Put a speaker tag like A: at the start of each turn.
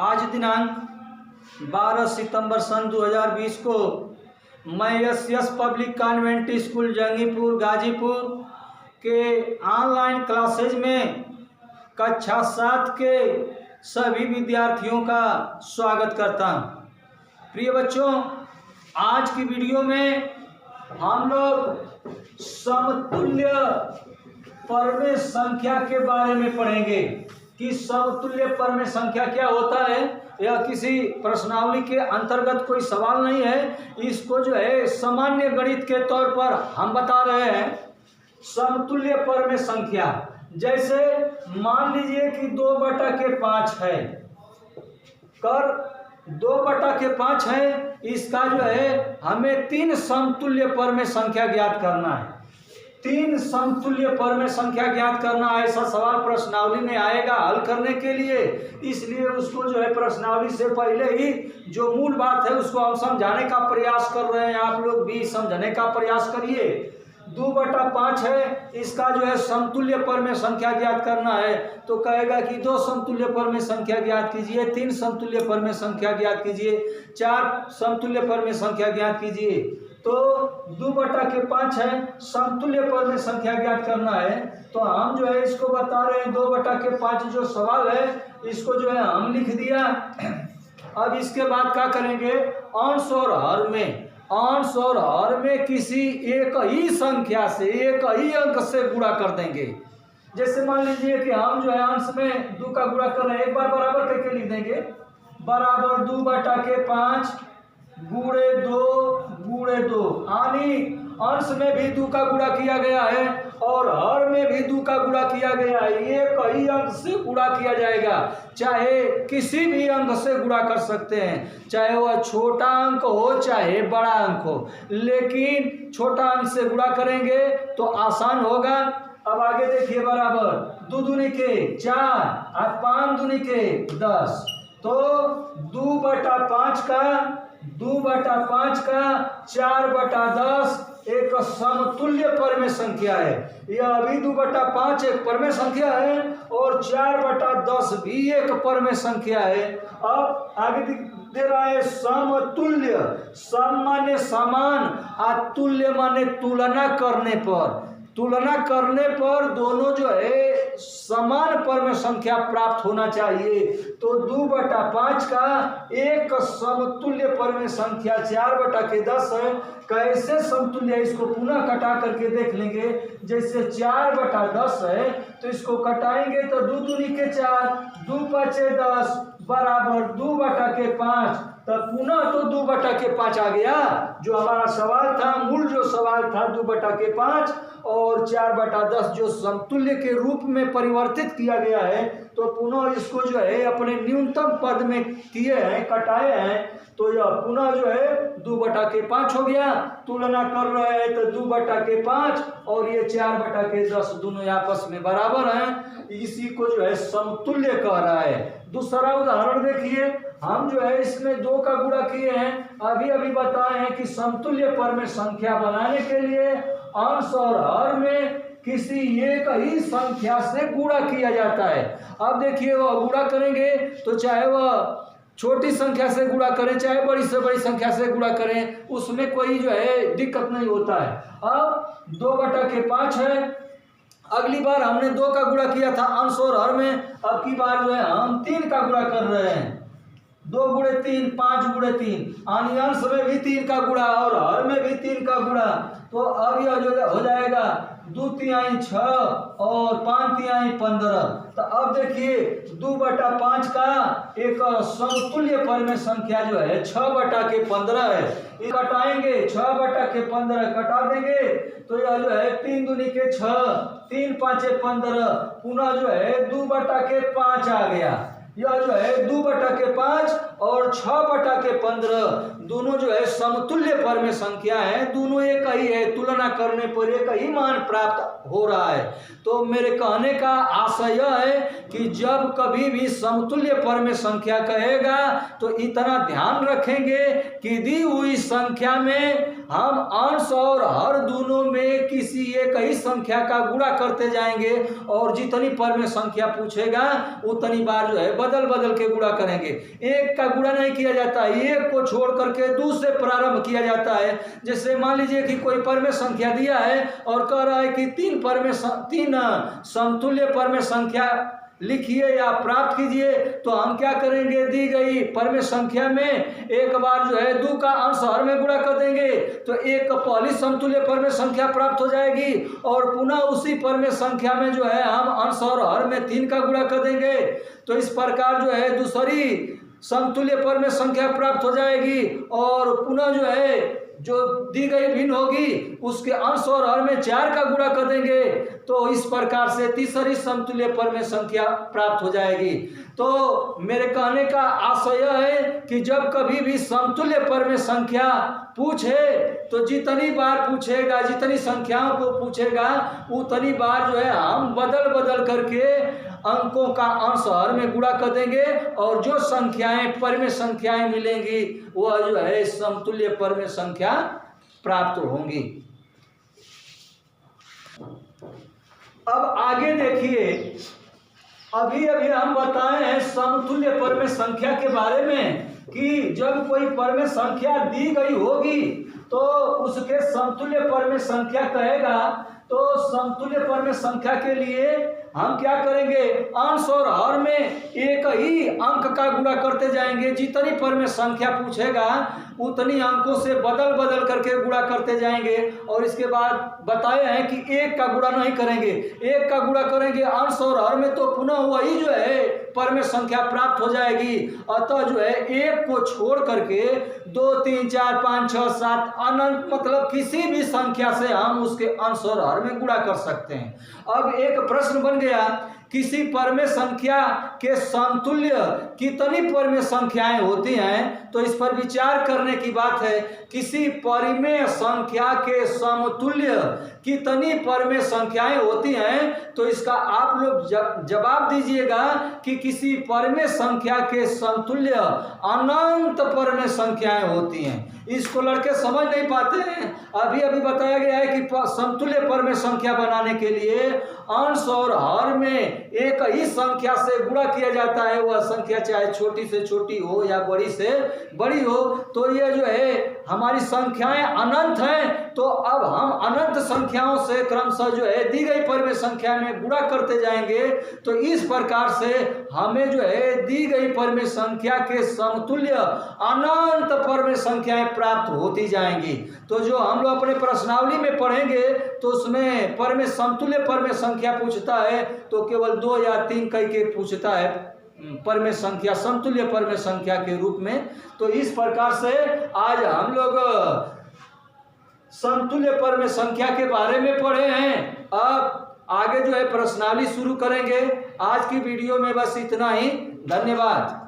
A: आज दिनांक 12 सितंबर सन 2020 को मैं S public convent school Jangipur Ghazipur के ऑनलाइन क्लासेज में कक्षा 7 के सभी विद्यार्थियों का स्वागत करता हूँ। प्रिय बच्चों, आज की वीडियो में हम लोग समतुल्य परमेय संख्या के बारे में पढ़ेंगे कि समतुल्य परमेय संख्या क्या होता है। यह किसी प्रश्नावली के अंतर्गत कोई सवाल नहीं है, इसको जो है सामान्य गणित के तौर पर हम बता रहे हैं। समतुल्य परमेय संख्या जैसे मान लीजिए कि 2/5 है, कर 2/5 है, इसका जो है हमें 3 समतुल्य परमेय संख्या ज्ञात करना है। 3 समतुल्य परमेय संख्या ज्ञात करना, ऐसा सवाल प्रश्नावली में आएगा हल करने के लिए। इसलिए उसको जो है प्रश्नावली से पहले ही जो मूल बात है उसको हम समझाने का प्रयास कर रहे हैं। आप लोग भी समझने का प्रयास करिए। 2/5 है, इसका जो है समतुल्य परमेय संख्या ज्ञात करना है तो कहेगा कि 2 समतुल्य परमेय संख्या ज्ञात कीजिए, 3 समतुल्य परमेय संख्या ज्ञात कीजिए, 4 समतुल्य परमेय संख्या ज्ञात कीजिए। तो 2/5 है, समतुल्य परमेय संख्या ज्ञात करना है तो हम जो है इसको बता रहे हैं। 2/5 जो सवाल है इसको जो है हम लिख दिया। अब इसके बाद क्या करेंगे, अंश और हर में, अंश और हर में किसी एक ही संख्या से, एक ही अंक से गुणा कर देंगे। जैसे मान लीजिए कि हम जो है अंश में 2 का गुणा कर रहे हैं, एक बार बराबर करके लिख देंगे, बराबर 2/5 गुणे 2 यानी अंश में भी 2 का गुणा किया गया है और हर में भी 2 का गुणा किया गया है। एक ही अंक से गुणा किया जाएगा, चाहे किसी भी अंक से गुणा कर सकते हैं, चाहे वह छोटा अंक हो चाहे बड़ा अंक हो, लेकिन छोटा अंक से गुणा करेंगे तो आसान होगा। अब आगे देखिए, बराबर 2 दूनी के 4 और 5 दूनी के 10, तो 2/5 का 4/10 एक समतुल्य परमेय संख्या है। यह अभी 2/5 एक परमेय संख्या है और 4/10 भी एक परमेय संख्या है। अब आगे दे रहा है समतुल्य, सम माने समान और तुल्य माने तुलना करने पर, तुलना करने पर दोनों जो है समान परमेय संख्या प्राप्त होना चाहिए। तो 2/5 का एक समतुल्य परमेय संख्या 4/10 है। कैसे समतुल्य है इसको पुनः कटा करके देख लेंगे। जैसे 4/10 है तो इसको कटाएंगे तो 2 दूनी के 4, 2 5 10 बराबर 2/5, तब पुनः तो 2/5 आ गया। जो हमारा सवाल था, मूल जो सवाल था 2/5 और 4/10 जो समतुल्य के रूप में परिवर्तित किया गया है, तो पुनः इसको जो है अपने न्यूनतम पद में किए हैं, कटाए हैं, तो यह पुनः जो है 2/5 हो गया। तुलना कर रहे हैं तो 2/5 और ये 4/10 दोनों आपस में बराबर हैं, इसी को जो है समतुल्य कह रहा है। दूसरा उदाहरण देखिए, हम जो है इसमें 2 का गुणा किए हैं। अभी बताए हैं कि समतुल्य परमेय संख्या बनाने के लिए अंश और हर में किसी एक ही संख्या से गुणा किया जाता है। अब देखिए, वह गुणा करेंगे तो चाहे वह छोटी संख्या से गुणा करें चाहे बड़ी से बड़ी संख्या से गुणा करें, उसमें कोई जो है दिक्कत नहीं होता है। अब 2/5 है, अगली बार हमने 2 का गुणा किया था अंश और हर में, अब की बार जो है हम 3 का गुणा कर रहे हैं। 2 गुणे 3 5 गुणे 3, यानी अंश में भी 3 का गुणा और हर में भी 3 का गुणा। तो अब यह जो हो जाएगा 2 तिहाई 6 और 5 तिहाई 15। तो अब देखिए 2/5 का एक समतुल्य परमेय संख्या जो है 6/15 है। ये कटाएंगे, 6/15 कटा देंगे तो यह जो है 3 दूनी के 6, 3 5 15, पुनः जो है 2/5 आ गया। यह जो है 2/5 और 6/15 दोनों जो है समतुल्य परमेय संख्या है, दोनों एक ही है, तुलना करने पर एक ही मान प्राप्त हो रहा है। तो मेरे कहने का आशय यह है कि जब कभी भी समतुल्य परमेय संख्या कहेगा तो इतना ध्यान रखेंगे कि दी हुई संख्या में हम अंश और हर दोनों में किसी एक ही संख्या का गुणा करते जाएंगे और जितनी परमेय संख्या पूछेगा उतनी बार जो है बदल बदल के गुणा करेंगे। एक का गुणा नहीं किया जाता, एक को छोड़ करके दूसरे प्रारंभ किया जाता है। जैसे मान लीजिए कि कोई परमेय संख्या दिया है और कह रहा है कि तीन समतुल्य परमेय संख्या लिखिए या प्राप्त कीजिए, तो हम क्या करेंगे, दी गई परमेय संख्या में एक बार जो है 2 का अंश हर में गुणा कर देंगे तो एक पहली समतुल्य परमेय संख्या प्राप्त हो जाएगी और पुनः उसी परमेय संख्या में जो है हम अंश और हर में 3 का गुणा कर देंगे तो इस प्रकार जो है दूसरी समतुल्य परमेय संख्या प्राप्त हो जाएगी और पुनः जो है जो दी गई भिन्न होगी उसके अंश और हर में 4 का गुणा कर देंगे तो इस प्रकार से तीसरी समतुल्य परमेय संख्या प्राप्त हो जाएगी। तो मेरे कहने का आशय है कि जब कभी भी समतुल्य परमेय संख्या पूछे तो जितनी बार पूछेगा, जितनी संख्याओं को पूछेगा उतनी बार जो है हम बदल बदल करके अंकों का अंश हर में गुणा कर देंगे और जो संख्याएं परमेय संख्याएं मिलेंगी वह जो है समतुल्य परमेय संख्या प्राप्त होंगी। अब आगे देखिए, अभी हम बताए हैं समतुल्य परमेय संख्या के बारे में कि जब कोई परमेय संख्या दी गई होगी तो उसके समतुल्य परमेय संख्या कहेगा। तो समतुल्य परमेय संख्या के लिए हम क्या करेंगे, अंश और हर में एक ही अंक का गुणा करते जाएंगे। जितनी परमेय संख्या पूछेगा उतनी अंकों से बदल बदल करके गुणा करते जाएंगे और इसके बाद बताए हैं कि एक का गुणा नहीं करेंगे, एक का गुणा करेंगे अंश और हर में तो पुनः वही जो है परमेय संख्या प्राप्त हो जाएगी। अतः जो है एक को छोड़ करके 2, 3, 4, 5, 6, 7 अनंत मतलब किसी भी संख्या से हम उसके अंश और हर में गुणा कर सकते हैं। अब एक प्रश्न बन गया, किसी परमेय संख्या के समतुल्य कितनी परमेय संख्याएं होती हैं, तो इस पर विचार करने की बात है। किसी परमेय संख्या के समतुल्य कितनी परमेय संख्याएं होती हैं, तो इसका आप लोग जवाब दीजिएगा कि किसी परमेय संख्या के समतुल्य अनंत परमेय संख्याएं होती हैं। इसको लड़के समझ नहीं पाते हैं। अभी बताया गया है कि समतुल्य परमेय संख्या बनाने के लिए अंश और हर में एक ही संख्या से गुणा किया जाता है। वह संख्या चाहे छोटी से छोटी हो या बड़ी से बड़ी हो। तो यह जो है हमारी संख्याएं अनंत हैं, तो अब हम अनंत संख्याओं से क्रमशः जो है दी गई परमेय संख्या में गुणा करते जाएंगे। तो इस प्रकार से हमें जो है दी गई परमेय संख्या के समतुल्य अनंत परमेय संख्याएं प्राप्त होती जाएंगी। तो जो हम लोग अपने प्रश्नावली में पढ़ेंगे तो उसमें परमेय समतुल्य परमेय संख्या पूछता है तो केवल 2 या 3 कई के पूछता है परमेय संख्या समतुल्य परमेय संख्या के रूप में। तो इस प्रकार से आज हम लोग समतुल्य परमेय संख्या के बारे में पढ़े हैं। अब आगे जो है प्रश्नावली शुरू करेंगे। आज की वीडियो में बस इतना ही। धन्यवाद।